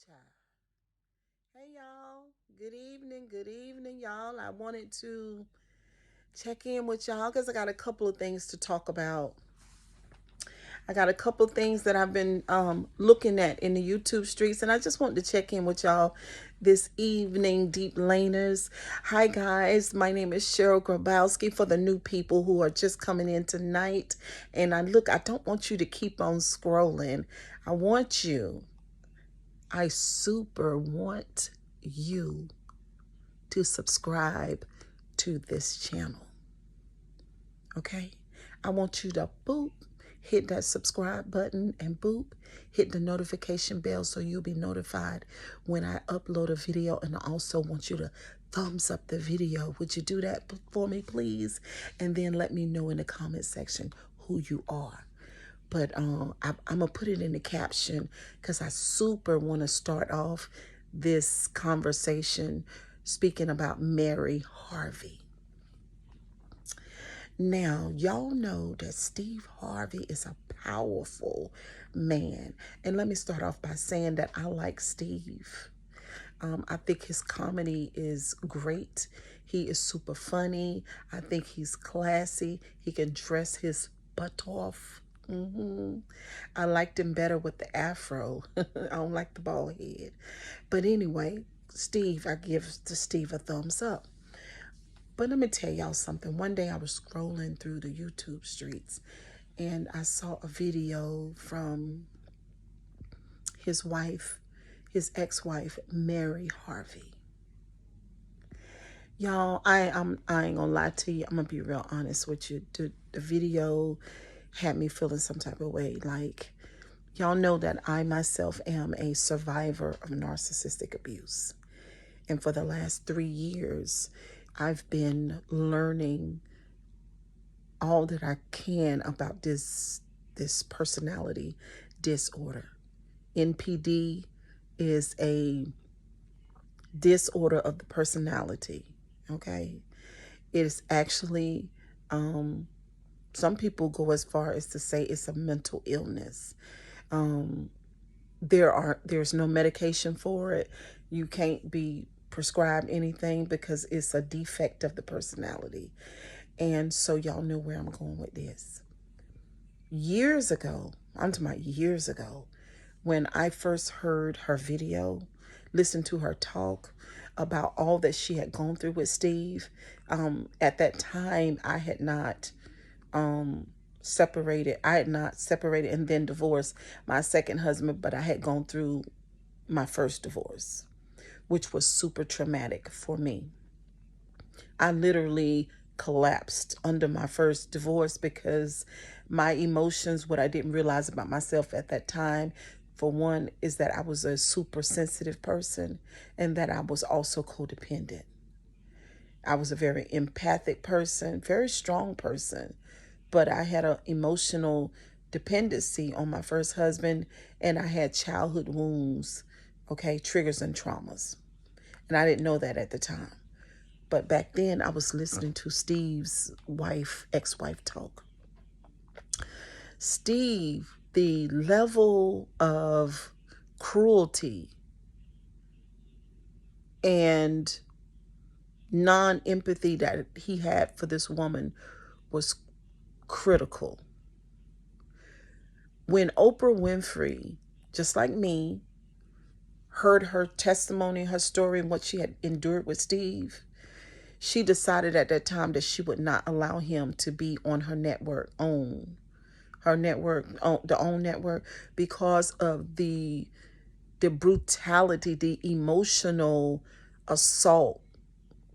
Child. Hey y'all. Good evening, y'all. I wanted to check in with y'all because I got a couple of things to talk about. I got a couple of things that I've been looking at in the YouTube streets, and I just wanted to check in with y'all this evening, deep laners. Hi guys, my name is Cheryl Grabowski for the new people who are just coming in tonight. And I don't want you to keep on scrolling. I want you I super want you to subscribe to this channel. Okay? I want you to boop, hit that subscribe button and boop, hit the notification bell so you'll be notified when I upload a video. And I also want you to thumbs up the video. Would you do that for me, please? And then let me know in the comment section who you are. But I'm going to put it in the caption because I super want to start off this conversation speaking about Mary Harvey. Now, y'all know that Steve Harvey is a powerful man. And let me start off by saying that I like Steve. I think his comedy is great. He is super funny. I think he's classy. He can dress his butt off. I liked him better with the afro. I don't like the bald head. But anyway, Steve, I give to Steve a thumbs up. But let me tell y'all something. One day I was scrolling through the YouTube streets and I saw a video from his wife, his ex-wife, Mary Harvey. Y'all, I ain't gonna lie to you. I'm gonna be real honest with you. The video had me feeling some type of way. Like, y'all know that I myself am a survivor of narcissistic abuse. And for the last 3 years, I've been learning all that I can about this personality disorder. NPD is a disorder of the personality. Okay, it is actually some people go as far as to say it's a mental illness. There's no medication for it. You can't be prescribed anything because it's a defect of the personality. And so y'all know where I'm going with this. Years ago, I'm talking about years ago, when I first heard her video, listened to her talk about all that she had gone through with Steve. At that time, I had not separated. I had not separated and then divorced my second husband, but I had gone through my first divorce, which was super traumatic for me. I literally collapsed under my first divorce because my emotions, what I didn't realize about myself at that time, for one, is that I was a super sensitive person and that I was also codependent. I was a very empathic person, very strong person, but I had an emotional dependency on my first husband and I had childhood wounds, okay, triggers and traumas. And I didn't know that at the time. But back then I was listening to Steve's ex-wife talk. Steve, the level of cruelty and non-empathy that he had for this woman was critical. When Oprah Winfrey, just like me, heard her testimony, her story, and what she had endured with Steve, she decided at that time that she would not allow him to be on her network, the OWN network, because of the brutality, the emotional assault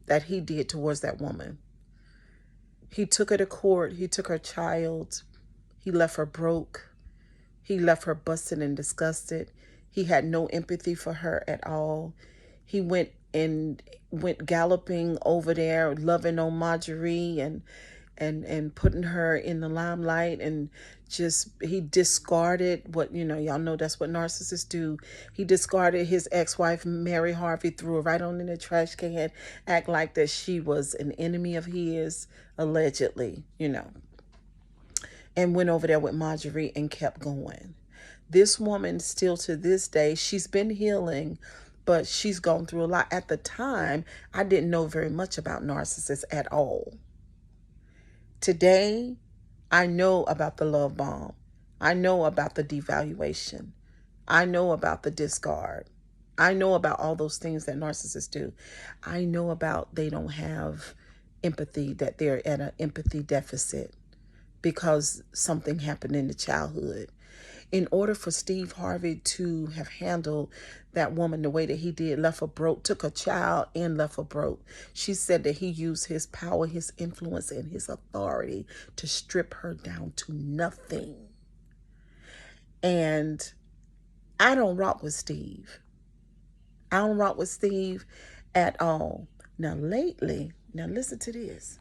that he did towards that woman. He took her to court. He took her child. He left her broke. He left her busted and disgusted. He had no empathy for her at all. He went galloping over there, loving on MarJoriE and putting her in the limelight, and just he discarded what, y'all know that's what narcissists do. He discarded his ex-wife Mary Harvey, threw her right on in the trash can, act like that she was an enemy of his, allegedly, and went over there with MarJoriE and kept going. This woman still to this day, she's been healing, but she's gone through a lot. At the time, I didn't know very much about narcissists at all. Today, I know about the love bomb. I know about the devaluation. I know about the discard. I know about all those things that narcissists do. I know about they don't have empathy, that they're at an empathy deficit because something happened in the childhood. In order for Steve Harvey to have handled that woman the way that he did, left her broke, took a child and left her broke. She said that he used his power, his influence, and his authority to strip her down to nothing. And I don't rock with Steve. I don't rock with Steve at all. Now, lately, now listen to this.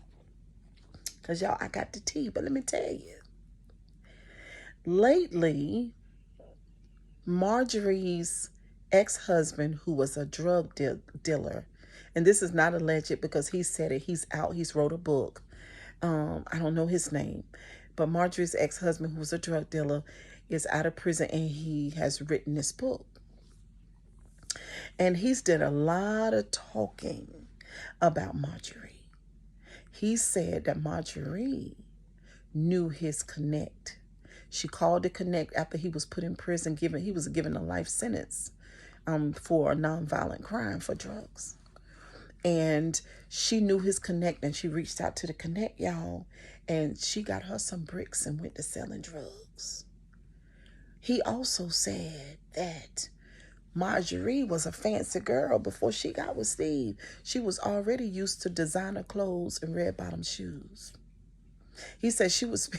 Because y'all, I got the tea, but let me tell you. Lately, MarJorie's ex-husband, who was a drug dealer, and this is not alleged because he said it, he's out, he's wrote a book. I don't know his name, but MarJorie's ex-husband, who was a drug dealer, is out of prison and he has written this book. And he's did a lot of talking about MarJorie. He said that MarJorie knew his connect. She called the connect after he was put in prison. He was given a life sentence for a nonviolent crime for drugs. And she knew his connect and she reached out to the connect, y'all. And she got her some bricks and went to selling drugs. He also said that MarJorie was a fancy girl before she got with Steve. She was already used to designer clothes and red bottom shoes. He said she was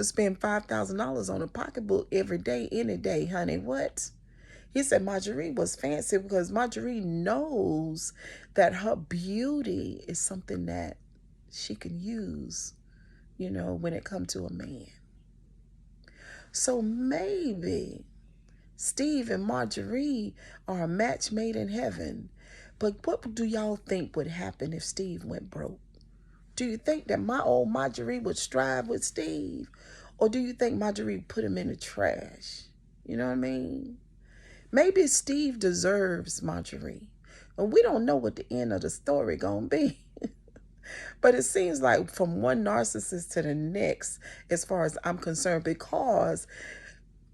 spend $5,000 on a pocketbook every day, any day, honey. What? He said MarJorie was fancy because MarJorie knows that her beauty is something that she can use, when it comes to a man. So maybe Steve and MarJorie are a match made in heaven. But what do y'all think would happen if Steve went broke? Do you think that my old MarJorie would strive with Steve? Or do you think MarJorie put him in the trash? You know what I mean? Maybe Steve deserves MarJorie. And we don't know what the end of the story gonna be. But it seems like from one narcissist to the next, as far as I'm concerned, because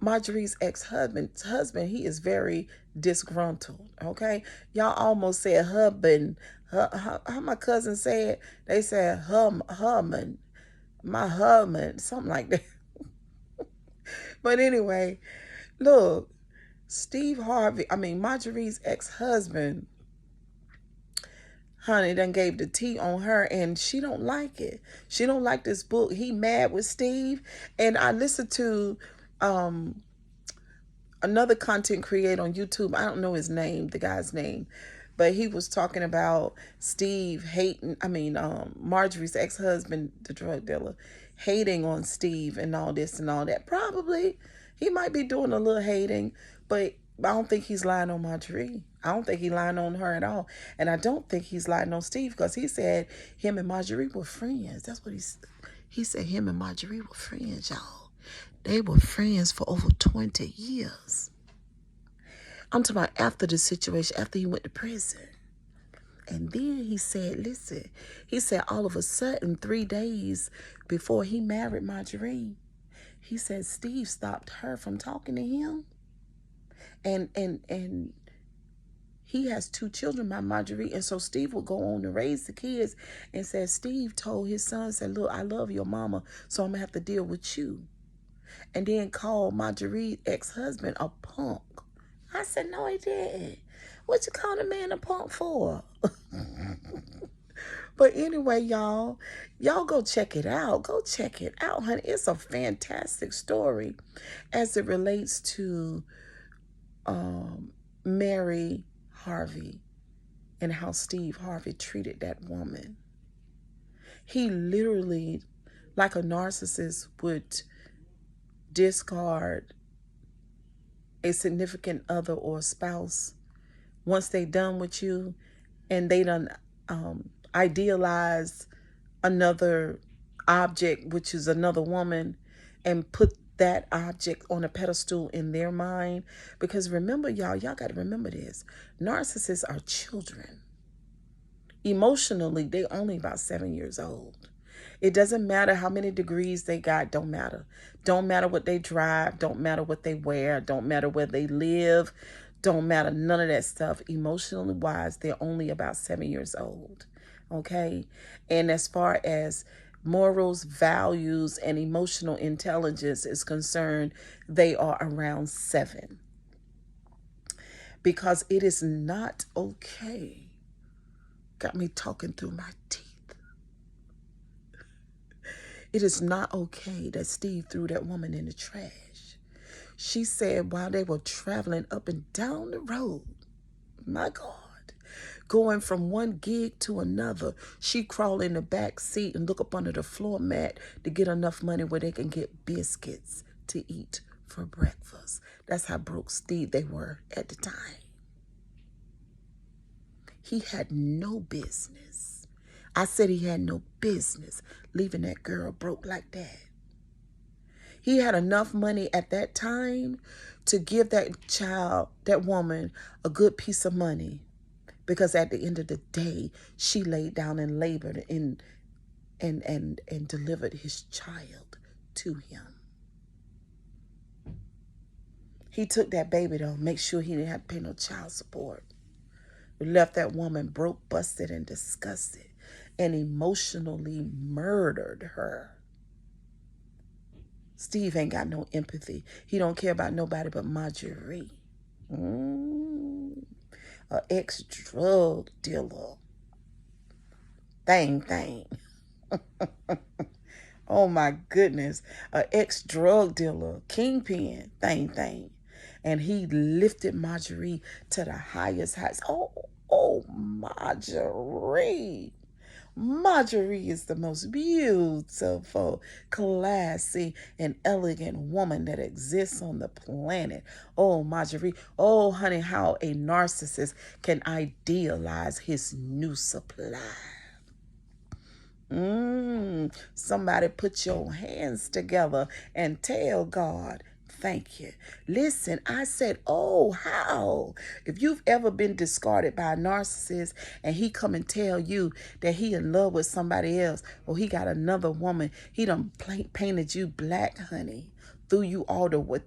MarJorie's ex-husband, he is very disgruntled, okay? Y'all almost said husband. How my cousin said, they said husband, my husband, something like that. But anyway, look, MarJorie's ex-husband, honey, done gave the tea on her and she don't like it. She don't like this book. He mad with Steve. And I listened to another content creator on YouTube. I don't know his name, the guy's name, but he was talking about Steve hating, MarJorie's ex-husband, the drug dealer, hating on Steve and all this and all that. Probably he might be doing a little hating, but I don't think he's lying on MarJorie. I don't think he's lying on her at all. And I don't think he's lying on Steve because he said him and MarJorie were friends. That's what he said. Him and MarJorie were friends, y'all. They were friends for over 20 years. I'm talking about after the situation, after he went to prison. And then he said, listen, he said all of a sudden, 3 days before he married MarJorie, he said Steve stopped her from talking to him. And he has 2 children by MarJorie. And so Steve would go on to raise the kids and said, Steve told his son, said, look, I love your mama, so I'm going to have to deal with you. And then called MarJorie's ex-husband a punk. I said, no, he didn't. What you call a man a punk for? But anyway, y'all go check it out. Go check it out, honey. It's a fantastic story as it relates to Mary Harvey and how Steve Harvey treated that woman. He literally, like a narcissist, would discard a significant other or spouse once they done with you and they done idealize another object, which is another woman, and put that object on a pedestal in their mind. Because remember, y'all got to remember this. Narcissists are children. Emotionally, they only about 7 years old. It doesn't matter how many degrees they got, don't matter. Don't matter what they drive, don't matter what they wear, don't matter where they live, don't matter none of that stuff. Emotionally wise, they're only about 7 years old. Okay? And as far as morals, values, and emotional intelligence is concerned, they are around 7. Because it is not okay. Got me talking through my teeth. It is not okay that Steve threw that woman in the trash. She said while they were traveling up and down the road, my God, going from one gig to another, she crawled in the back seat and look up under the floor mat to get enough money where they can get biscuits to eat for breakfast. That's how broke Steve they were at the time. He had no business. I said he had no business leaving that girl broke like that. He had enough money at that time to give that child, that woman, a good piece of money. Because at the end of the day, she laid down and labored and delivered his child to him. He took that baby though, make sure he didn't have to pay no child support. Left that woman broke, busted, and disgusted, and emotionally murdered her. Steve ain't got no empathy. He don't care about nobody but MarJoriE. A ex-drug dealer. Thing. Oh my goodness. A ex-drug dealer. Kingpin. Thing. And he lifted MarJoriE to the highest heights. Oh, MarJoriE. MarJoriE is the most beautiful, classy, and elegant woman that exists on the planet. Oh, MarJoriE. Oh, honey, how a narcissist can idealize his new supply. Somebody put your hands together and tell God, thank you. Listen, I said, oh, how? If you've ever been discarded by a narcissist and he come and tell you that he in love with somebody else or he got another woman, he done painted you black, honey. Throw you all the way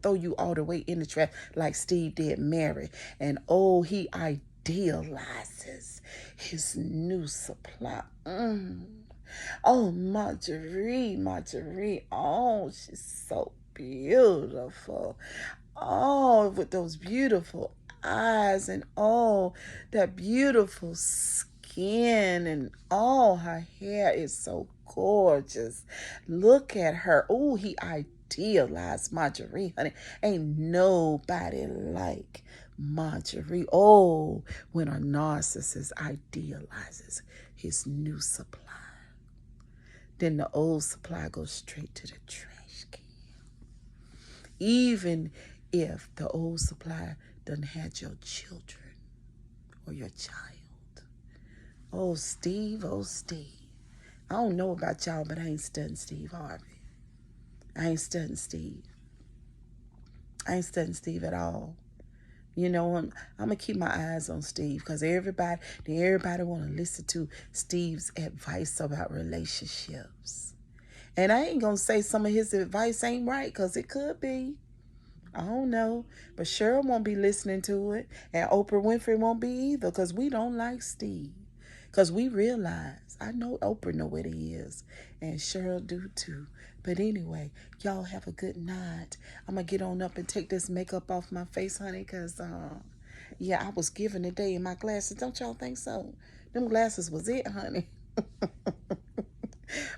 in the trash like Steve did Mary. And oh, he idealizes his new supply. Oh, MarJoriE. Oh, she's so beautiful. Oh, with those beautiful eyes and oh, that beautiful skin and oh, her hair is so gorgeous. Look at her. Oh, he idealized MarJoriE, honey. Ain't nobody like MarJoriE. Oh, when a narcissist idealizes his new supply, then the old supply goes straight to the trash can. Even if the old supply doesn't have your children or your child. Oh, Steve. I don't know about y'all, but I ain't studying Steve Harvey. I ain't studying Steve at all. You know, I'm gonna keep my eyes on Steve because everybody want to listen to Steve's advice about relationships. And I ain't gonna say some of his advice ain't right because it could be. I don't know. But Cheryl won't be listening to it. And Oprah Winfrey won't be either because we don't like Steve. Because we realize, I know Oprah know what he is. And Cheryl do too. But anyway, y'all have a good night. I'm going to get on up and take this makeup off my face, honey. Because, yeah, I was given today in my glasses. Don't y'all think so? Them glasses was it, honey.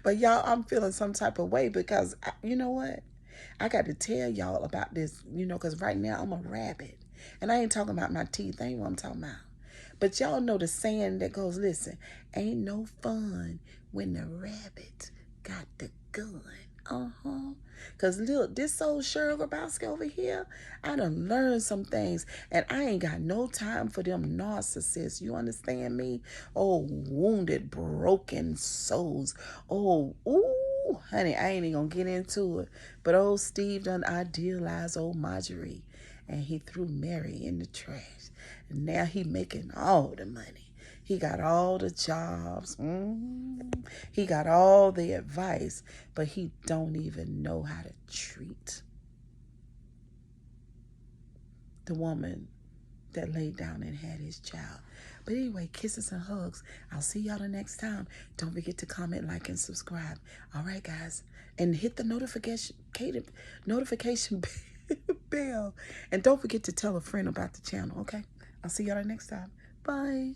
But y'all, I'm feeling some type of way because, you know what? I got to tell y'all about this, you know, because right now I'm a rabbit. And I ain't talking about my teeth. That ain't what I'm talking about. But y'all know the saying that goes, listen, ain't no fun when the rabbit got the gun. Because look, this old Cheryl Grabowski over here, I done learned some things. And I ain't got no time for them narcissists. You understand me? Oh, wounded, broken souls. Oh, ooh. Ooh, honey, I ain't even gonna get into it. But old Steve done idealized old MarJoriE, and he threw Mary in the trash. And now he making all the money. He got all the jobs. He got all the advice, but he don't even know how to treat the woman that laid down and had his child. But anyway, kisses and hugs. I'll see y'all the next time. Don't forget to comment, like, and subscribe. All right, guys. And hit the notification bell. And don't forget to tell a friend about the channel, okay? I'll see y'all the next time. Bye.